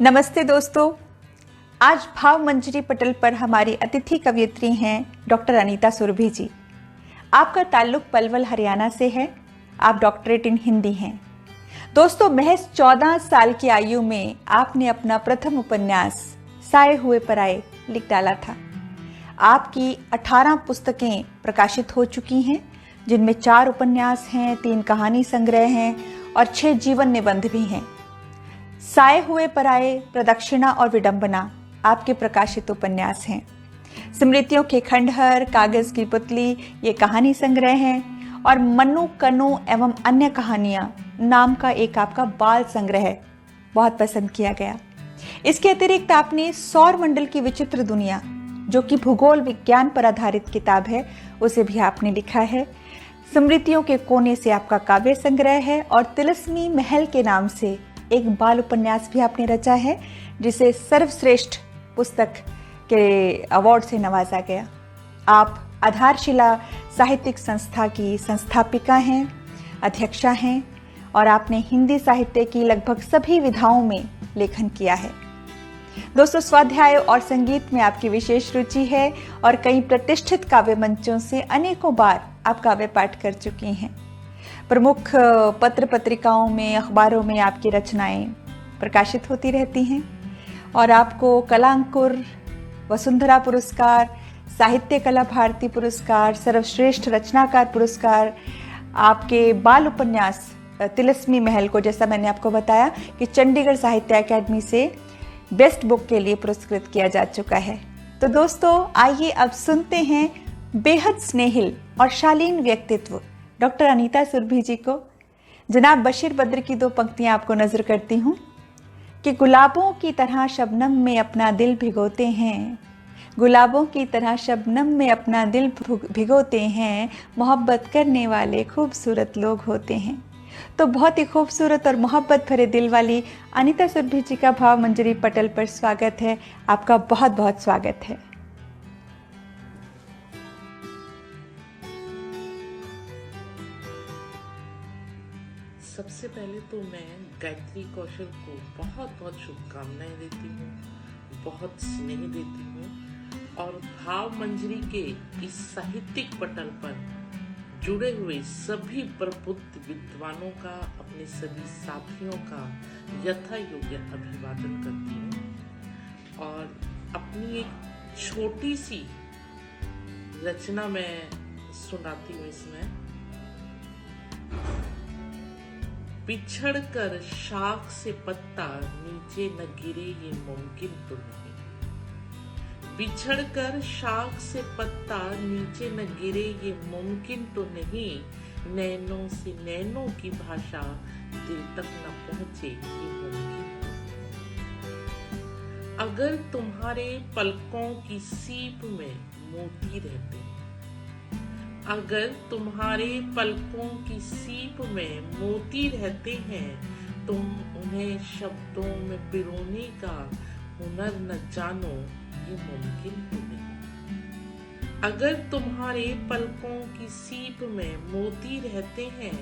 नमस्ते दोस्तों। आज भाव मंजरी पटल पर हमारी अतिथि कवयित्री हैं डॉक्टर अनीता सुरभि जी। आपका ताल्लुक पलवल हरियाणा से है। आप डॉक्टरेट इन हिंदी हैं। दोस्तों, महज 14 साल की आयु में आपने अपना प्रथम उपन्यास साए हुए पराए लिख डाला था। आपकी 18 पुस्तकें प्रकाशित हो चुकी हैं, जिनमें 4 उपन्यास हैं, 3 कहानी संग्रह हैं और 6 जीवन निबंध भी हैं। साए हुए पराए, प्रदक्षिणा और विडंबना आपके प्रकाशित उपन्यास हैं। स्मृतियों के खंडहर, कागज की पुतली ये कहानी संग्रह हैं और मन्नू कन्नू एवं अन्य कहानियां नाम का एक आपका बाल संग्रह बहुत पसंद किया गया। इसके अतिरिक्त आपने सौर मंडल की विचित्र दुनिया, जो कि भूगोल विज्ञान पर आधारित किताब है, उसे भी आपने लिखा है। स्मृतियों के कोने से आपका काव्य संग्रह है और तिलस्मी महल के नाम से एक बाल उपन्यास भी आपने रचा है, जिसे सर्वश्रेष्ठ पुस्तक के अवार्ड से नवाजा गया। आप आधारशिला साहित्यिक संस्था की संस्थापिका हैं, अध्यक्षा हैं और आपने हिंदी साहित्य की लगभग सभी विधाओं में लेखन किया है। दोस्तों, स्वाध्याय और संगीत में आपकी विशेष रुचि है और कई प्रतिष्ठित काव्य मंचों से अनेकों बार आप काव्य पाठ कर चुकी हैं। प्रमुख पत्र पत्रिकाओं में, अखबारों में आपकी रचनाएं प्रकाशित होती रहती हैं और आपको कलांकुर, वसुंधरा पुरस्कार, साहित्य कला भारती पुरस्कार, सर्वश्रेष्ठ रचनाकार पुरस्कार, आपके बाल उपन्यास तिलस्मी महल को, जैसा मैंने आपको बताया कि चंडीगढ़ साहित्य अकादमी से बेस्ट बुक के लिए पुरस्कृत किया जा चुका है। तो दोस्तों, आइए अब सुनते हैं बेहद स्नेहिल और शालीन व्यक्तित्व डॉक्टर अनीता सुरभि जी को। जनाब बशीर बद्र की 2 पंक्तियां आपको नजर करती हूँ कि गुलाबों की तरह शबनम में अपना दिल भिगोते हैं, गुलाबों की तरह शबनम में अपना दिल भिगोते हैं, मोहब्बत करने वाले खूबसूरत लोग होते हैं। तो बहुत ही खूबसूरत और मोहब्बत भरे दिल वाली अनीता सुरभि जी का भाव मंजरी पटल पर स्वागत है। आपका बहुत बहुत स्वागत है। सबसे पहले तो मैं गायत्री कौशल को बहुत बहुत शुभकामनाएं देती हूँ, बहुत स्नेह देती हूँ और भाव मंजरी के इस साहित्यिक पटल पर जुड़े हुए सभी प्रबुद्ध विद्वानों का, अपने सभी साथियों का यथा योग्य अभिवादन करती हूँ और अपनी एक छोटी सी रचना मैं सुनाती हूँ इसमें। बिछड़ कर शाख से पत्ता नीचे न गिरे ये मुमकिन तो नहीं, बिछड़ कर शाख से पत्ता नीचे न गिरे ये मुमकिन तो नहीं, नैनों से नैनों की भाषा दिल तक न पहुंचे ये मुमकिन तो नहीं। अगर तुम्हारे पलकों की सीप में मोती रहते, अगर तुम्हारे पलकों की सीप में मोती रहते हैं, तुम उन्हें शब्दों में पिरोने का हुनर न जानो ये मुमकिन तो नहीं। अगर तुम्हारे पलकों की सीप में मोती रहते हैं,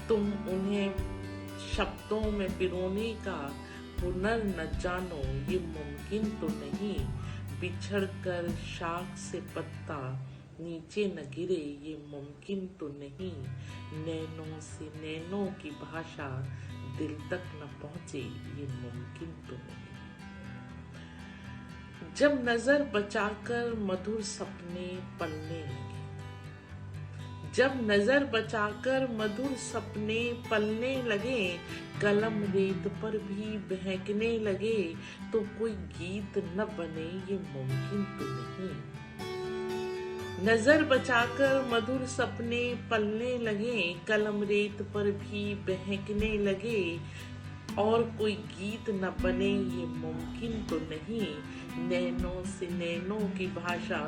तुम उन्हें शब्दों में पिरोने का हुनर न जानो ये मुमकिन तो नहीं। बिछड़ कर शाख से पत्ता नीचे न गिरे ये मुमकिन तो नहीं, नैनों से नैनों की भाषा दिल तक न पहुंचे ये मुमकिन तो नहीं। जब नजर बचाकर मधुर सपने पलने लगे, जब नजर बचाकर मधुर सपने पलने लगे, कलम रेत पर भी बहकने लगे, तो कोई गीत न बने ये मुमकिन तो नहीं। नजर बचाकर मधुर सपने पलने लगे, कलम रेत पर भी बहकने लगे, और कोई गीत न बने ये मुमकिन तो नहीं, नैनों से नैनों की भाषा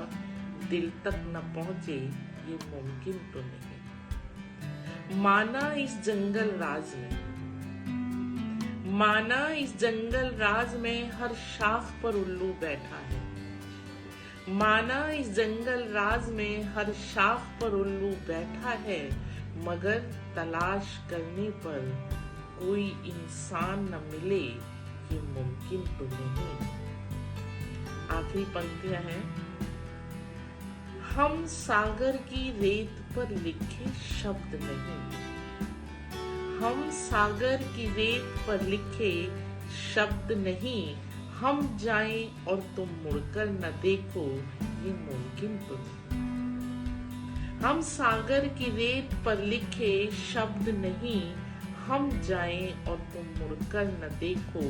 दिल तक न पहुंचे ये मुमकिन तो नहीं। माना इस जंगल राज में, माना इस जंगल राज में हर शाख पर उल्लू बैठा है, माना इस जंगल राज में हर शाख पर उल्लू बैठा है, मगर तलाश करने पर कोई इंसान न मिले ये मुमकिन मुमकिन तो नहीं। आखिरी पंक्तियां हैं, हम सागर की रेत पर लिखे शब्द नहीं, हम सागर की रेत पर लिखे शब्द नहीं, हम जाएं और तुम मुड़कर न देखो ये मुमकिन तो नहीं। हम सागर की रेत पर लिखे शब्द नहीं, हम जाएं और तुम मुड़कर न देखो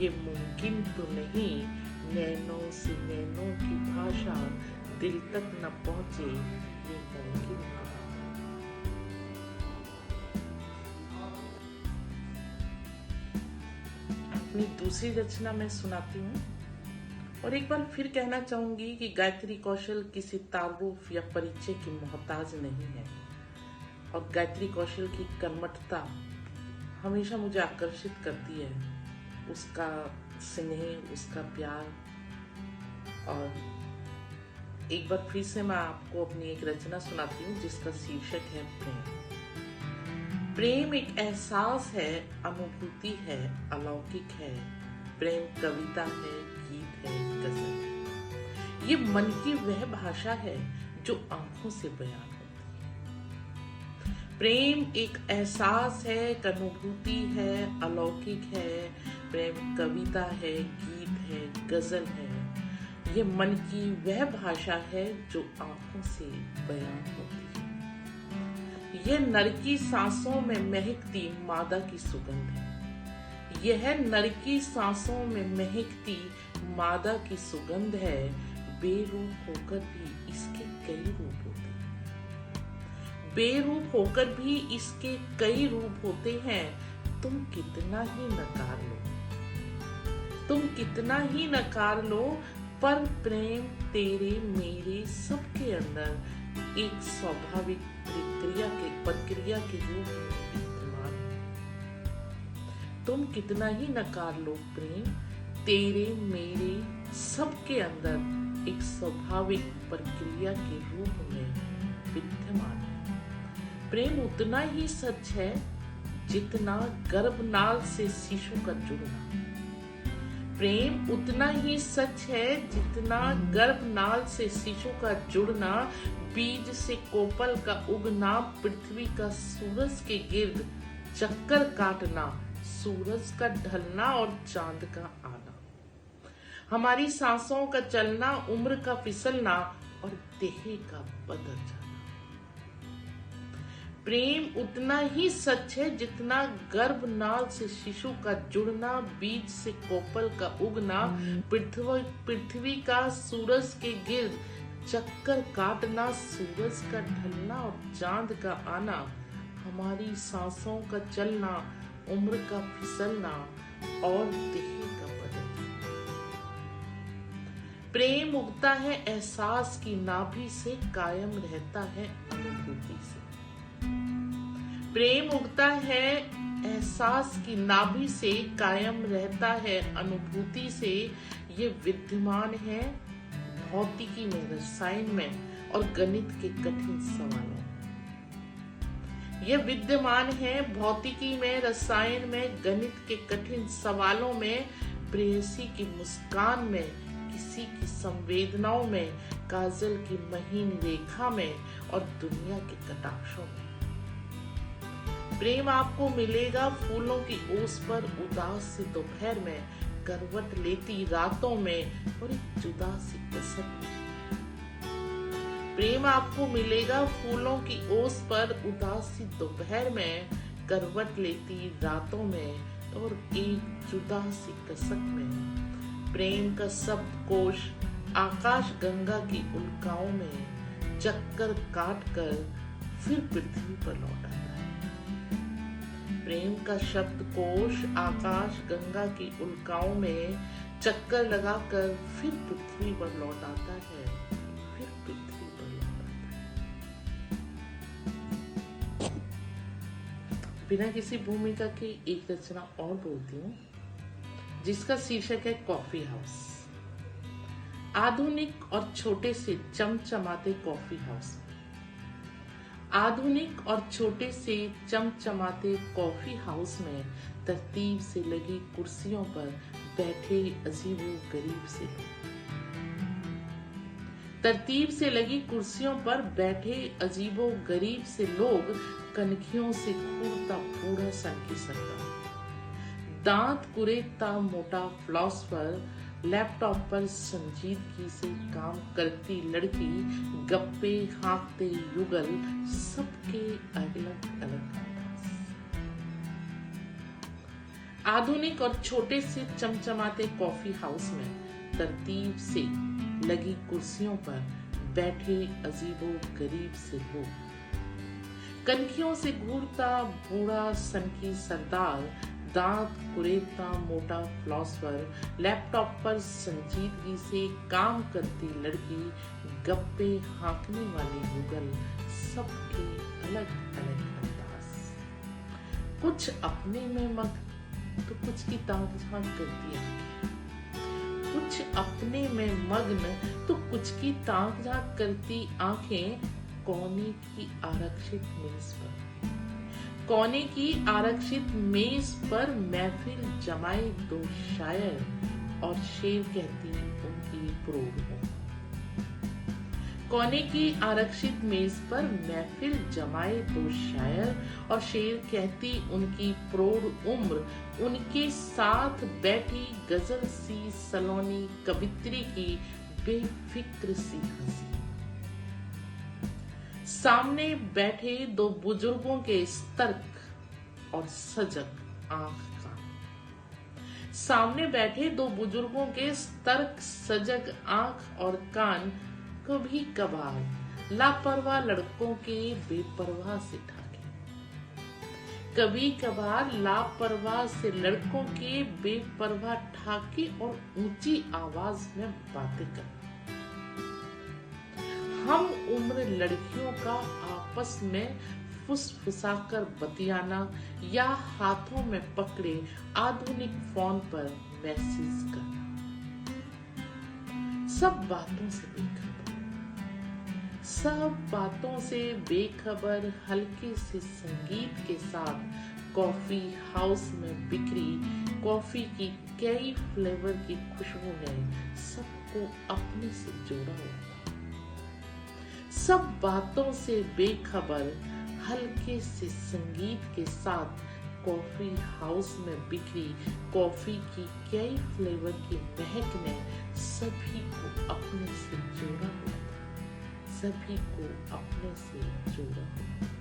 ये मुमकिन तो नहीं। नैनों से नैनों की भाषा दिल तक न पहुंचे ये मुमकिन नहीं। अपनी दूसरी रचना मैं सुनाती हूँ और एक बार फिर कहना चाहूंगी कि गायत्री कौशल किसी तारुफ या परिचय की मोहताज नहीं है और गायत्री कौशल की कर्मठता हमेशा मुझे आकर्षित करती है। उसका स्नेह, उसका प्यार। और एक बार फिर से मैं आपको अपनी एक रचना सुनाती हूँ जिसका शीर्षक है प्रेम। प्रेम एक एहसास है, अनुभूति है, अलौकिक है। प्रेम कविता है, गीत है, गजल है। ये मन की वह भाषा है जो आंखों से बयान होती है। प्रेम एक एहसास है, एक अनुभूति है, अलौकिक है। प्रेम कविता है, गीत है, गजल है। ये मन की वह भाषा है जो आंखों से बयान होती है। यह नर की सांसों में महकती मादा की सुगंध है। यह नर की सांसों में महकती मादा की सुगंध है। बेरूप होकर भी इसके कई रूप होते हैं। बेरूप होकर भी इसके कई रूप होते हैं। तुम कितना ही नकार लो, तुम कितना ही नकार लो, पर प्रेम तेरे मेरे सबके अंदर एक स्वाभाविक प्रक्रिया के रूप में विद्यमान है। तुम कितना ही नकार लो, प्रेम तेरे मेरे सबके अंदर एक स्वाभाविक प्रक्रिया के रूप में विद्यमान है। प्रेम उतना ही सच है जितना गर्भनाल से शिशु का जुड़ना। प्रेम उतना ही सच है जितना गर्भनाल से शिशु का जुड़ना, बीज से कोपल का उगना, पृथ्वी का सूरज के गिर्द चक्कर काटना, सूरज का ढलना और चांद का आना, हमारी सांसों का चलना, उम्र का फिसलना और देह का बदल जाना। प्रेम उतना ही सच है जितना गर्भनाल से शिशु का जुड़ना, बीज से कोपल का उगना, पृथ्वी का सूरज के गिर्द चक्कर काटना, सूरज का ढलना और चांद का आना, हमारी सांसों का चलना, उम्र का फिसलना और देह का बदलना। प्रेम उगता है एहसास की नाभि से, कायम रहता है अनुभूति से। प्रेम उगता है एहसास की नाभि से, कायम रहता है अनुभूति से। ये विद्यमान है भौतिकी में, रसायन में और गणित के कठिन सवालों में। यह विद्यमान है भौतिकी में, रसायन में, गणित के कठिन सवालों में, प्रेयसी की मुस्कान में, किसी की संवेदनाओं में, काजल की महीन रेखा में और दुनिया के कटाक्षों में। प्रेम आपको मिलेगा फूलों की ओस पर, उदास सी दोपहर में, करवट लेती रातों में और एक जुदा सी कसक में। प्रेम आपको मिलेगा फूलों की ओस पर, उदास सी दोपहर में, करवट लेती रातों में और एक जुदा सी कसक में। प्रेम का शब्द कोश आकाश गंगा की उल्काओं में चक्कर काट कर फिर पृथ्वी पर लौट आता है। प्रेम का शब्द कोश आकाश गंगा की उल्काओं में चक्कर लगाकर फिर पृथ्वी पर लौट आता है, फिर पृथ्वी पर लौट आता है। बिना किसी भूमिका के एक रचना और बोलती हूँ जिसका शीर्षक है कॉफी हाउस। आधुनिक और छोटे से चमचमाते कॉफी हाउस में, आधुनिक और छोटे से चमचमाते कॉफी हाउस में तरतीब से लगी कुर्सियों पर बैठे अजीबो गरीब से लोग। तरतीब से लगी कुर्सियों पर बैठे अजीबो गरीब से लोग, कनखियों से घूरता बूढ़ा सन की सरदार, दांत कुरेदता मोटा फिलोसफर, लैपटॉप पर संजीदगी से काम करती लड़की, गप्पे हाँकते युगल, सबके अलग अलग अंदाज। आधुनिक और छोटे से चमचमाते कॉफी हाउस में तरतीब से लगी कुर्सियों पर बैठे अजीबो गरीब से लोग, कनखियों से घूरता बूढ़ा सन की सरदार, दांत कुरेदता मोटा फिलोसफर, लैपटॉप पर संजीदगी से काम करती लड़की, गप्पे हाँकने वाले युगल, सबके अलग अलग अंदाज। कुछ अपने में मग्न तो कुछ की ताक झांक करती आंखें, कुछ अपने में मग्न तो कुछ की ताक झांक करती आंखें, कोने की आरक्षित मेज पर, कोने की आरक्षित मेज पर महफिल जमाए दो शायर, और शेर कहती उनकी प्रोढ़ हो। कोने की आरक्षित मेज पर महफिल जमाए दो शायर, और शेर कहती उनकी प्रौढ़ उम्र, उनके साथ बैठी गजल सी सलोनी कवित्री की बेफिक्र सी हंसी। सामने बैठे दो बुजुर्गों के सतर्क और सजग आंख कान, सामने बैठे दो बुजुर्गों के सतर्क सजग आंख और कान, कभी कभार लापरवाह लड़कों के बेपरवाह से ठाके, कभी कभार लापरवाह से लड़कों के बेपरवाह ठाके और ऊंची आवाज में बातें करना। हम उम्र लड़कियों का आपस में फुसफुसाकर बतियाना, या हाथों में पकड़े आधुनिक फोन पर मैसेज करना। सब बातों से बेखबर, सब बातों से बेखबर, हल्के से संगीत के साथ कॉफी हाउस में बिक्री कॉफी की कई फ्लेवर की खुशबू ने सबको अपने से जोड़ा हुआ। सब बातों से बेखबर, हल्के से संगीत के साथ कॉफी हाउस में बिक्री कॉफी की कई फ्लेवर की महक ने सभी को अपने से जोड़ा हुआ था, सभी को अपने से जोड़ा हुआ था।